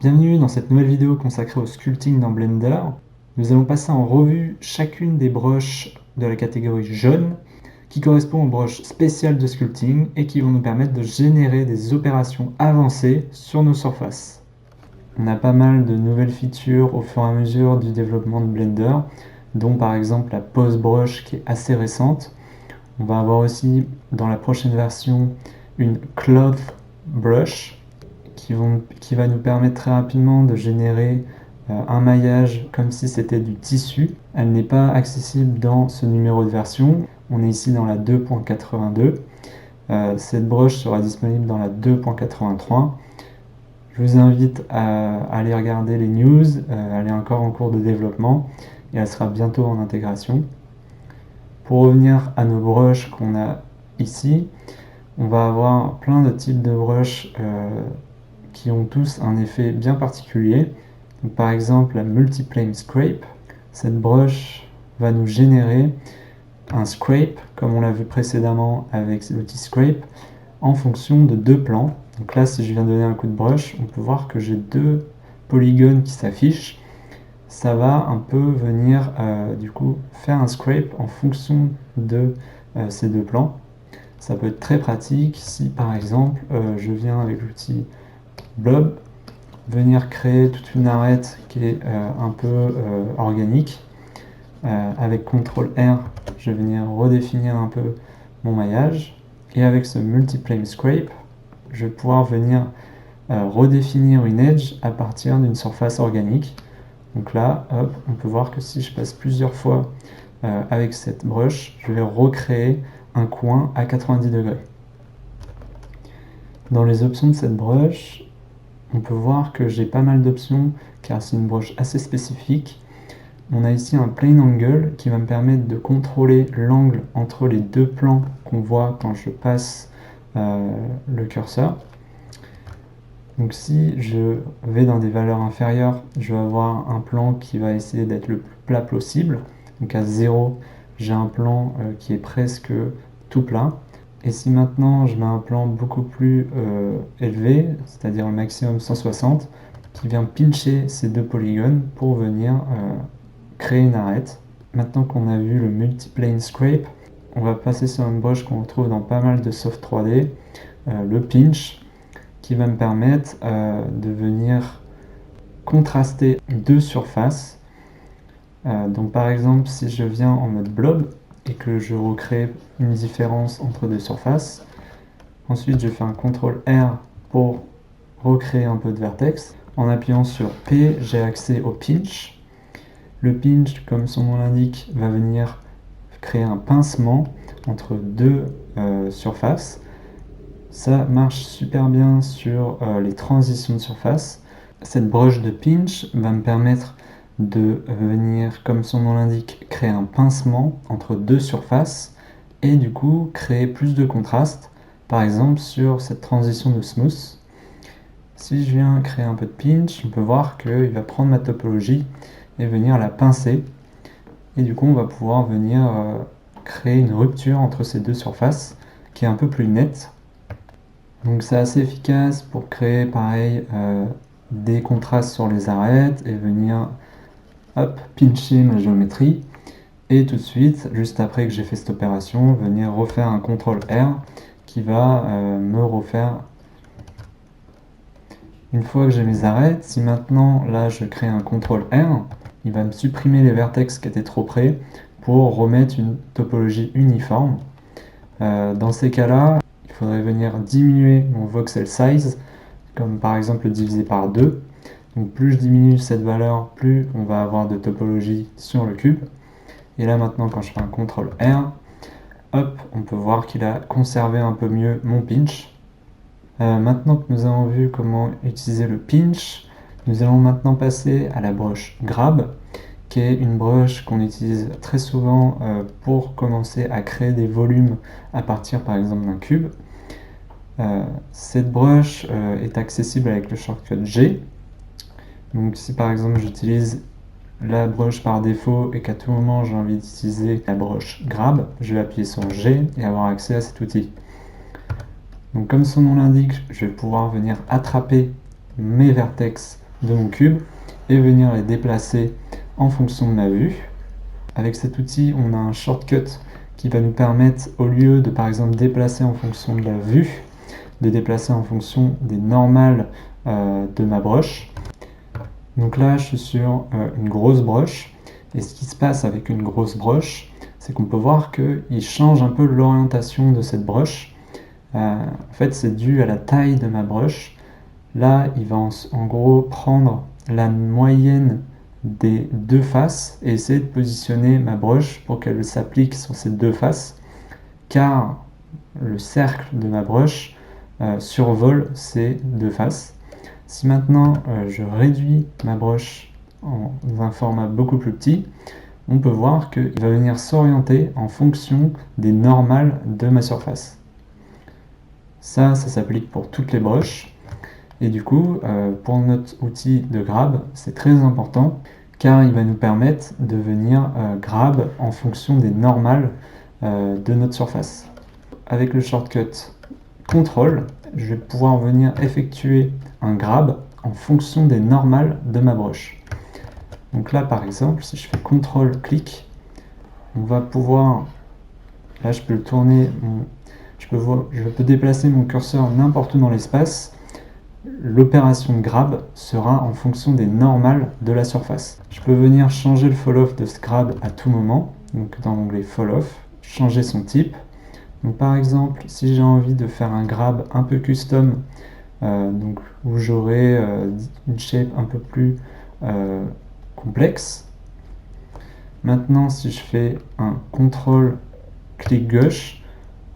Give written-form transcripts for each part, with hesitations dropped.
Bienvenue dans cette nouvelle vidéo consacrée au sculpting dans Blender. Nous allons passer en revue chacune des brushes de la catégorie jaune qui correspond aux brushes spéciales de sculpting et qui vont nous permettre de générer des opérations avancées sur nos surfaces. On a pas mal de nouvelles features au fur et à mesure du développement de Blender, dont par exemple la pose brush qui est assez récente. On va avoir aussi dans la prochaine version une cloth brush qui va nous permettre très rapidement de générer un maillage comme si c'était du tissu. Elle n'est pas accessible dans ce numéro de version. On est ici dans la 2.82. Cette brush sera disponible dans la 2.83. Je vous invite à aller regarder les news. Elle est encore en cours de développement et elle sera bientôt en intégration. Pour revenir à nos brushes qu'on a ici, on va avoir plein de types de brushes qui ont tous un effet bien particulier. Donc, par exemple, la Multiplane Scrape. Cette brush va nous générer un scrape, comme on l'a vu précédemment avec l'outil Scrape, en fonction de deux plans. Donc là, si je viens donner un coup de brush, on peut voir que j'ai deux polygones qui s'affichent. Ça va un peu venir du coup faire un scrape en fonction de ces deux plans. Ça peut être très pratique si par exemple je viens avec l'outil Blob venir créer toute une arête qui est un peu organique. Avec CTRL R, je vais venir redéfinir un peu mon maillage. Et avec ce Multiplane Scrape, je vais pouvoir venir redéfinir une edge à partir d'une surface organique. Donc là, hop, on peut voir que si je passe plusieurs fois avec cette brush, je vais recréer un coin à 90 degrés. Dans les options de cette brush, on peut voir que j'ai pas mal d'options car c'est une brush assez spécifique. On a ici un plane angle qui va me permettre de contrôler l'angle entre les deux plans qu'on voit quand je passe le curseur. Donc si je vais dans des valeurs inférieures, je vais avoir un plan qui va essayer d'être le plus plat possible. Donc à 0, j'ai un plan qui est presque tout plat. Et si maintenant je mets un plan beaucoup plus élevé, c'est-à-dire un maximum 160, qui vient pincher ces deux polygones pour venir créer une arête. Maintenant qu'on a vu le Multiplane Scrape, on va passer sur une brush qu'on retrouve dans pas mal de soft 3D, le Pinch, qui va me permettre de venir contraster deux surfaces. Donc par exemple, si je viens en mode blob et que je recrée une différence entre deux surfaces, ensuite je fais un CTRL R pour recréer un peu de vertex. En appuyant sur P, j'ai accès au pinch. Le pinch, comme son nom l'indique, va venir créer un pincement entre deux surfaces. Ça marche super bien sur les transitions de surface. Cette brush de pinch va me permettre de venir, comme son nom l'indique, créer un pincement entre deux surfaces et du coup créer plus de contraste, par exemple sur cette transition de smooth. Si je viens créer un peu de pinch, on peut voir qu'il va prendre ma topologie et venir la pincer. Et du coup, on va pouvoir venir créer une rupture entre ces deux surfaces qui est un peu plus nette. Donc c'est assez efficace pour créer pareil des contrastes sur les arêtes et venir hop, pincher ma géométrie. Et tout de suite, juste après que j'ai fait cette opération, venir refaire un CTRL R qui va me refaire. Une fois que j'ai mes arêtes, si maintenant là je crée un CTRL R, il va me supprimer les vertex qui étaient trop près pour remettre une topologie uniforme. Dans ces cas-là, il faudrait venir diminuer mon voxel size, comme par exemple le diviser par 2. Donc plus je diminue cette valeur, plus on va avoir de topologie sur le cube. Et là maintenant, quand je fais un CTRL R, hop, on peut voir qu'il a conservé un peu mieux mon pinch. Maintenant que nous avons vu comment utiliser le pinch, nous allons maintenant passer à la brush grab, qui est une brush qu'on utilise très souvent pour commencer à créer des volumes à partir par exemple d'un cube. Cette brush est accessible avec le shortcut G. Donc si par exemple j'utilise la brush par défaut et qu'à tout moment j'ai envie d'utiliser la brush grab, je vais appuyer sur G et avoir accès à cet outil. Donc comme son nom l'indique, je vais pouvoir venir attraper mes vertex de mon cube et venir les déplacer en fonction de ma vue. Avec cet outil, on a un shortcut qui va nous permettre, au lieu de par exemple déplacer en fonction de la vue, de déplacer en fonction des normales de ma broche. Donc là, je suis sur une grosse broche, et ce qui se passe avec une grosse broche, c'est qu'on peut voir qu'il change un peu l'orientation de cette broche. En fait, c'est dû à la taille de ma broche. Là, il va en gros prendre la moyenne des deux faces et essayer de positionner ma broche pour qu'elle s'applique sur ces deux faces, car le cercle de ma broche survole ces deux faces. Si maintenant je réduis ma broche en un format beaucoup plus petit, on peut voir qu'il va venir s'orienter en fonction des normales de ma surface. Ça s'applique pour toutes les broches. Et du coup, pour notre outil de grab, c'est très important car il va nous permettre de venir grab en fonction des normales de notre surface. Avec le shortcut CTRL, je vais pouvoir venir effectuer un grab en fonction des normales de ma broche. Donc là, par exemple, si je fais CTRL-clic, on va pouvoir, là je peux le tourner, je peux déplacer mon curseur n'importe où dans l'espace. L'opération de grab sera en fonction des normales de la surface. Je peux venir changer le fall-off de ce grab à tout moment, donc dans l'onglet fall-off, changer son type. Donc par exemple, si j'ai envie de faire un grab un peu custom, donc où j'aurai une shape un peu plus complexe. Maintenant, si je fais un CTRL clic gauche,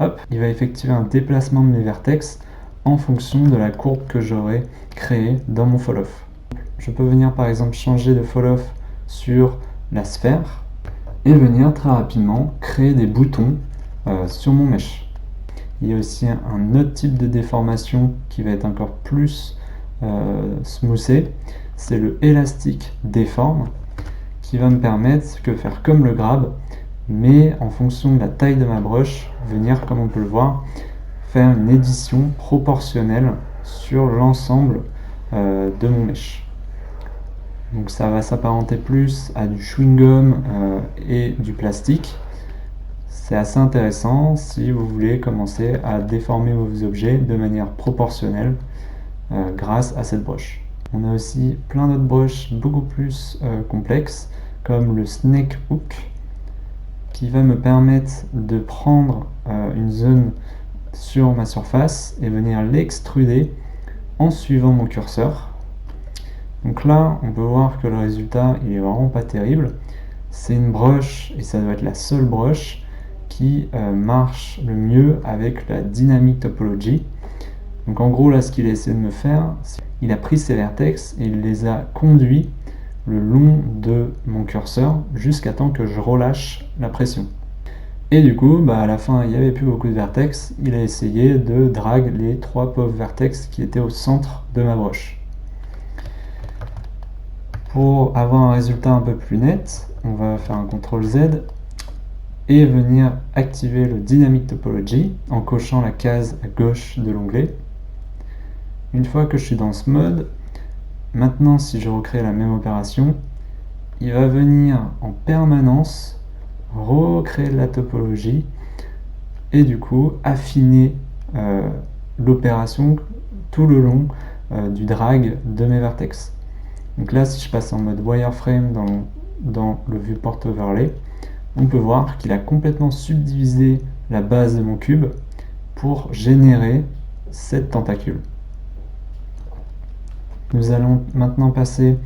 hop, il va effectuer un déplacement de mes vertex en fonction de la courbe que j'aurai créée dans mon fall-off. Je peux venir par exemple changer de fall-off sur la sphère et venir très rapidement créer des boutons sur mon mesh. Il y a aussi un autre type de déformation qui va être encore plus smoothé, c'est le Elastic Deform, qui va me permettre de faire comme le grab, mais en fonction de la taille de ma broche, venir, comme on peut le voir, faire une édition proportionnelle sur l'ensemble de mon mesh. Donc ça va s'apparenter plus à du chewing-gum et du plastique. C'est assez intéressant si vous voulez commencer à déformer vos objets de manière proportionnelle grâce à cette broche. On a aussi plein d'autres broches beaucoup plus complexes, comme le Snake Hook, qui va me permettre de prendre une zone sur ma surface et venir l'extruder en suivant mon curseur. Donc là, on peut voir que le résultat, il est vraiment pas terrible. C'est une broche, et ça doit être la seule broche, qui marche le mieux avec la Dynamic Topology. Donc en gros, là, ce qu'il a essayé de me faire, c'est qu'il a pris ces vertex et il les a conduits le long de mon curseur jusqu'à temps que je relâche la pression. Et du coup, à la fin, il n'y avait plus beaucoup de vertex. Il a essayé de drag les 3 pauvres vertex qui étaient au centre de ma broche. Pour avoir un résultat un peu plus net, on va faire un CTRL Z et venir activer le Dynamic Topology en cochant la case à gauche de l'onglet. Une fois que je suis dans ce mode, maintenant si je recrée la même opération, il va venir en permanence recréer la topologie et du coup affiner l'opération tout le long du drag de mes vertex. Donc là, si je passe en mode wireframe dans le viewport overlay, on peut voir qu'il a complètement subdivisé la base de mon cube pour générer cette tentacule. Nous allons maintenant passer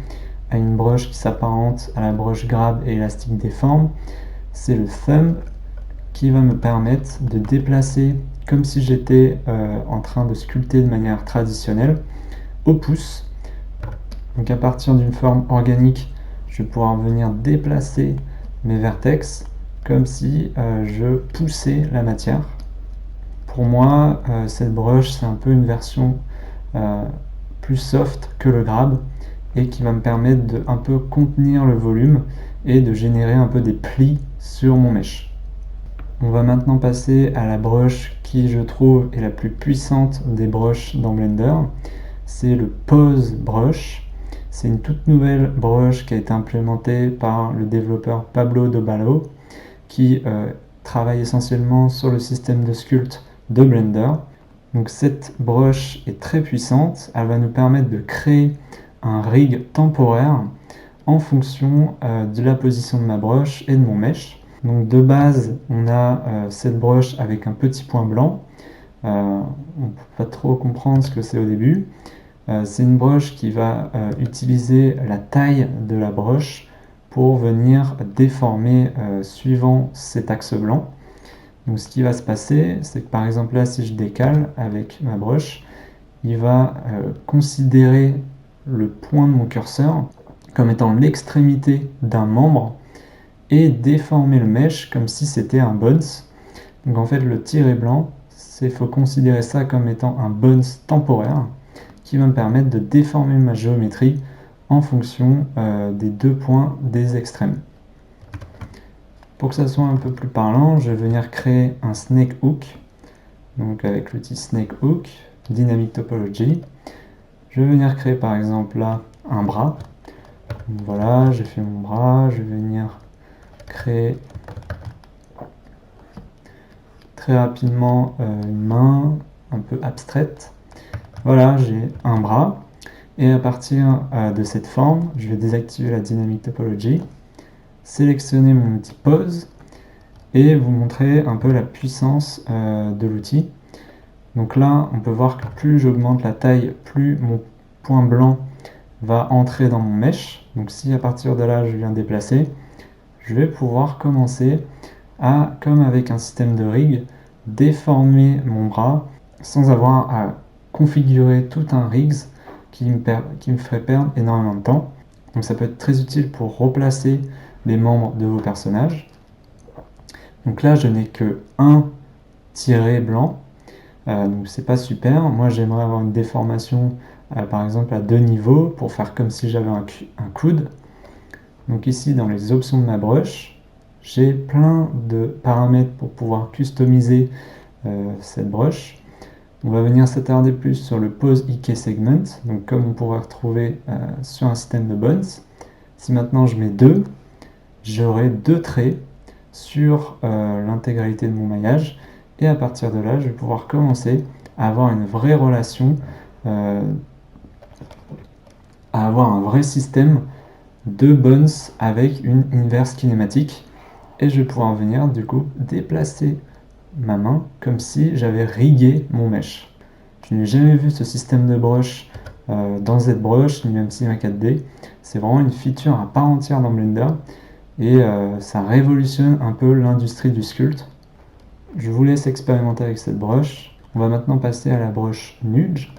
à une broche qui s'apparente à la broche grab et Elastic Deform. C'est le thumb qui va me permettre de déplacer, comme si j'étais en train de sculpter de manière traditionnelle, au pouce. Donc à partir d'une forme organique, je vais pouvoir venir déplacer mes vertex comme si je poussais la matière. Pour moi, cette broche, c'est un peu une version plus soft que le grab et qui va me permettre de un peu contenir le volume et de générer un peu des plis sur mon mesh. On va maintenant passer à la broche qui, je trouve, est la plus puissante des broches dans Blender. C'est le Pose Brush. C'est une toute nouvelle brush qui a été implémentée par le développeur Pablo Doballo, qui travaille essentiellement sur le système de sculpt de Blender. Donc cette brush est très puissante, elle va nous permettre de créer un rig temporaire en fonction de la position de ma brush et de mon mesh. Donc de base, on a cette brush avec un petit point blanc. On ne peut pas trop comprendre ce que c'est au début. C'est une brush qui va utiliser la taille de la brush pour venir déformer suivant cet axe blanc. Donc ce qui va se passer, c'est que par exemple là, si je décale avec ma brush, il va considérer le point de mon curseur comme étant l'extrémité d'un membre et déformer le mesh comme si c'était un bones. Donc en fait, le tiret blanc, il faut considérer ça comme étant un bones temporaire qui va me permettre de déformer ma géométrie en fonction des deux points des extrêmes. Pour que ça soit un peu plus parlant, je vais venir créer un snake hook, donc avec l'outil snake hook, dynamic topology. Je vais venir créer par exemple là un bras. Donc voilà, j'ai fait mon bras, je vais venir créer très rapidement une main un peu abstraite. Voilà, j'ai un bras. Et à partir de cette forme, je vais désactiver la dynamic topology, sélectionner mon outil pose et vous montrer un peu la puissance de l'outil. Donc là, on peut voir que plus j'augmente la taille, plus mon point blanc va entrer dans mon mesh. Donc si à partir de là, je viens déplacer, je vais pouvoir commencer à, comme avec un système de rig, déformer mon bras sans avoir à configurer tout un rigs qui me ferait perdre énormément de temps. Donc ça peut être très utile pour replacer les membres de vos personnages. Donc là, je n'ai que un tiret blanc, donc c'est pas super. Moi, j'aimerais avoir une déformation, par exemple à 2 niveaux, pour faire comme si j'avais un coude. Donc ici, dans les options de ma brush, j'ai plein de paramètres pour pouvoir customiser cette brush. On va venir s'attarder plus sur le pose IK segment, donc comme on pourrait retrouver sur un système de bones. Si maintenant je mets 2, j'aurai 2 traits sur l'intégralité de mon maillage, et à partir de là, je vais pouvoir commencer à avoir une vraie relation, à avoir un vrai système de bones avec une inverse kinématique, et je vais pouvoir venir du coup déplacer ma main comme si j'avais rigué mon mesh. Je n'ai jamais vu ce système de brush dans ZBrush ni même Cinema 4D. C'est vraiment une feature à part entière dans Blender et ça révolutionne un peu l'industrie du sculpt. Je vous laisse expérimenter avec cette brush. On va maintenant passer à la brush Nudge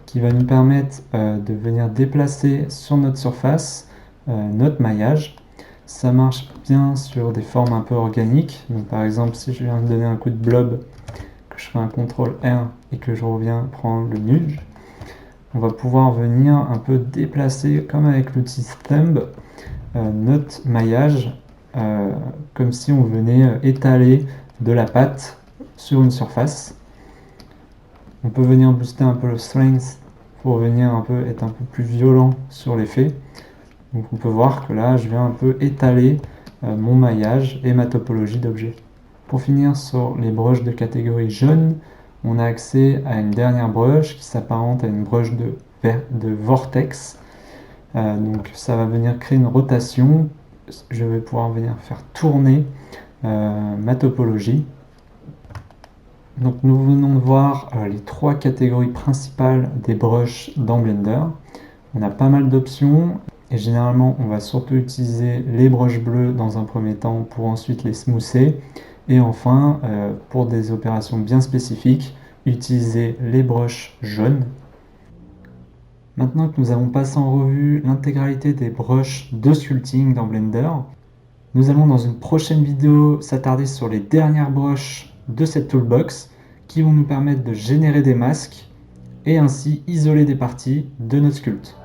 qui va nous permettre de venir déplacer sur notre surface notre maillage. Ça marche bien sur des formes un peu organiques. Donc, par exemple, si je viens de donner un coup de blob, que je fais un CTRL R et que je reviens prendre le nudge, on va pouvoir venir un peu déplacer, comme avec l'outil Thumb, notre maillage, comme si on venait étaler de la pâte sur une surface. On peut venir booster un peu le strength pour venir être un peu plus violent sur l'effet. Donc on peut voir que là, je viens un peu étaler mon maillage et ma topologie d'objets. Pour finir sur les brushes de catégorie jaune, on a accès à une dernière brush qui s'apparente à une brush de vortex. Donc ça va venir créer une rotation. Je vais pouvoir venir faire tourner ma topologie. Donc nous venons de voir les 3 catégories principales des brushes dans Blender. On a pas mal d'options. Et généralement, on va surtout utiliser les brushes bleues dans un premier temps pour ensuite les smoother. Et enfin, pour des opérations bien spécifiques, utiliser les brushes jaunes. Maintenant que nous avons passé en revue l'intégralité des brushes de sculpting dans Blender, nous allons dans une prochaine vidéo s'attarder sur les dernières brushes de cette toolbox qui vont nous permettre de générer des masques et ainsi isoler des parties de notre sculpt.